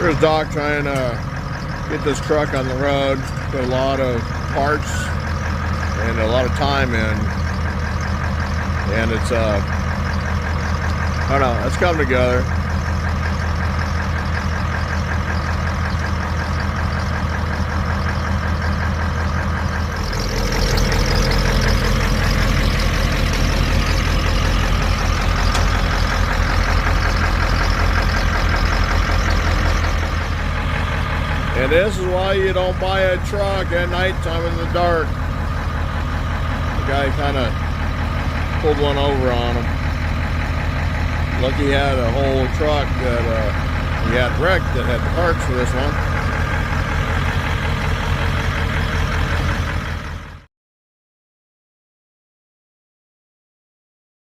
Here's Doc trying to get this truck on the road. Put a lot of parts and a lot of time in, and it's I don't know, it's coming together. And this is why you don't buy a truck at nighttime in the dark. The guy kind of pulled one over on him. Lucky he had a whole truck that he had wrecked that had the parts for this one.